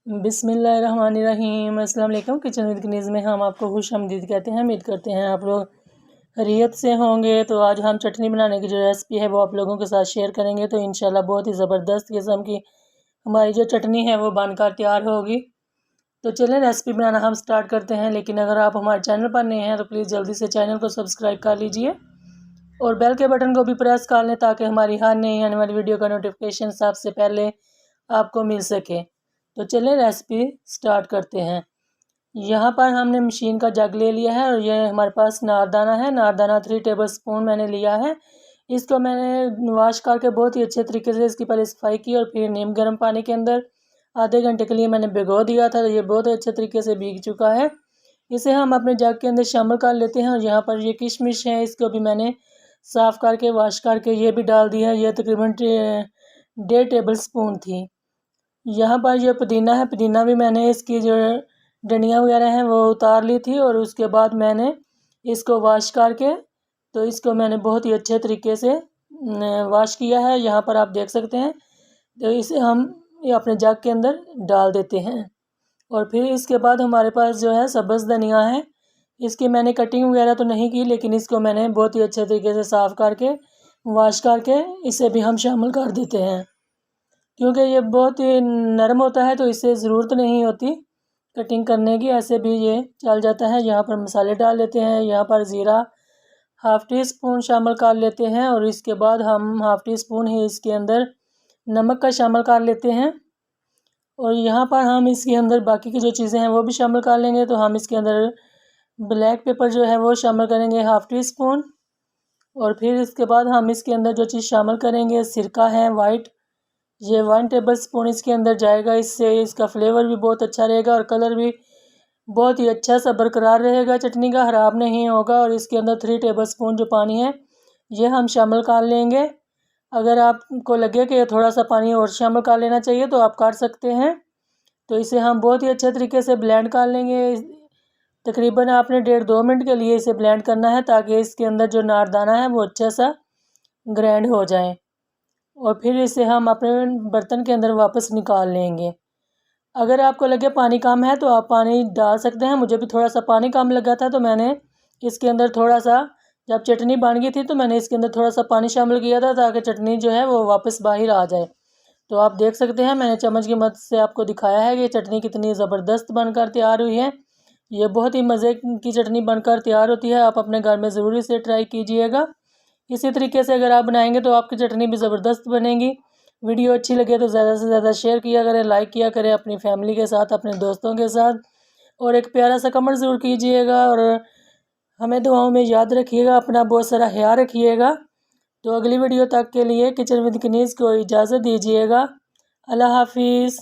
बिस्मिल्लाहिर्रहमानिर्रहीम। अस्सलाम वालेकुम। किचन विद कनीज़ में हम आपको खुश आमदीद कहते हैं। उम्मीद करते हैं आप लोग खैरियत से होंगे। तो आज हम चटनी बनाने की जो रेसिपी है वो आप लोगों के साथ शेयर करेंगे। तो इंशाल्लाह बहुत ही ज़बरदस्त किस्म की हमारी जो चटनी है वो बनकर तैयार होगी। तो चलें रेसिपी बनाना हम स्टार्ट करते हैं। लेकिन अगर आप हमारे चैनल पर नए हैं तो प्लीज़ जल्दी से चैनल को सब्सक्राइब कर लीजिए और बेल के बटन को भी प्रेस कर लें ताकि हमारी हर नई आने वाली वीडियो का नोटिफिकेशन सबसे पहले आपको मिल सके। तो चलिए रेसिपी स्टार्ट करते हैं। यहाँ पर हमने मशीन का जग ले लिया है और ये हमारे पास नारदाना है। नारदाना 3 टेबलस्पून मैंने लिया है। इसको मैंने वॉश करके बहुत ही अच्छे तरीके से इसकी पहले सफाई की और फिर नीम गर्म पानी के अंदर आधे घंटे के लिए मैंने भिगो दिया था। तो ये बहुत अच्छे तरीके से भीग चुका है। इसे हम अपने जग के अंदर शामिल कर लेते हैं। और यहाँ पर ये किशमिश है, इसको भी मैंने साफ़ करके वॉश करके ये भी डाल दिया है। ये तकरीबन 1.5 टेबलस्पून थी। यहाँ पर जो पुदीना है, पुदीना भी मैंने इसकी जो डंडियाँ वगैरह हैं वो उतार ली थी और उसके बाद मैंने इसको वॉश करके तो इसको मैंने बहुत ही अच्छे तरीके से वॉश किया है। यहाँ पर आप देख सकते हैं। तो इसे हम ये अपने जग के अंदर डाल देते हैं और फिर इसके बाद हमारे पास जो है सब्ज़ धनिया है। इसकी मैंने कटिंग वगैरह तो नहीं की, लेकिन इसको मैंने बहुत ही अच्छे तरीके से साफ़ करके वॉश करके इसे भी हम शामिल कर देते हैं। क्योंकि ये बहुत ही नरम होता है तो इससे ज़रूरत नहीं होती कटिंग करने की, ऐसे भी ये चल जाता है। यहाँ पर मसाले डाल लेते हैं। यहाँ पर ज़ीरा हाफ़ टी स्पून शामिल कर लेते हैं और इसके बाद हम हाफ़ टी स्पून ही इसके अंदर नमक का शामिल कर लेते हैं। और यहाँ पर हम इसके अंदर बाकी की जो चीज़ें हैं वो भी शामिल कर लेंगे। तो हम इसके अंदर ब्लैक पेपर जो है वो शामिल करेंगे हाफ़ टी स्पून। और फिर इसके बाद हम इसके अंदर जो चीज़ शामिल करेंगे सिरका है वाइट, ये 1 टेबलस्पून इसके अंदर जाएगा। इससे इसका फ्लेवर भी बहुत अच्छा रहेगा और कलर भी बहुत ही अच्छा सा बरकरार रहेगा, चटनी का ख़राब नहीं होगा। और इसके अंदर 3 टेबलस्पून जो पानी है ये हम शामिल कर लेंगे। अगर आपको लगे कि थोड़ा सा पानी और शामिल कर लेना चाहिए तो आप कर सकते हैं। तो इसे हम बहुत ही अच्छे तरीके से ब्लेंड कर लेंगे। तकरीबन आपने 1.5-2 मिनट के लिए इसे ब्लेंड करना है ताकि इसके अंदर जो नारदाना है वो अच्छा सा ग्राइंड हो जाए। और फिर इसे हम अपने बर्तन के अंदर वापस निकाल लेंगे। अगर आपको लगे पानी कम है तो आप पानी डाल सकते हैं। मुझे भी थोड़ा सा पानी कम लगा था तो मैंने इसके अंदर थोड़ा सा, जब चटनी बन गई थी तो मैंने इसके अंदर थोड़ा सा पानी शामिल किया था ताकि चटनी जो है वो वापस बाहर आ जाए। तो आप देख सकते हैं मैंने चम्मच की मदद से आपको दिखाया है कि चटनी कितनी ज़बरदस्त बनकर तैयार हुई है। ये बहुत ही मज़े की चटनी बनकर तैयार होती है। आप अपने घर में ज़रूर इसे ट्राई कीजिएगा। इसी तरीके से अगर आप बनाएंगे तो आपकी चटनी भी ज़बरदस्त बनेगी। वीडियो अच्छी लगे तो ज़्यादा से ज़्यादा शेयर किया करें, लाइक किया करें अपनी फैमिली के साथ, अपने दोस्तों के साथ। और एक प्यारा सा कमेंट ज़रूर कीजिएगा और हमें दुआओं में याद रखिएगा। अपना बहुत सारा ख्याल रखिएगा। तो अगली वीडियो तक के लिए किचन विद कनीज़ को इजाज़त दीजिएगा। अल्लाह हाफिज़।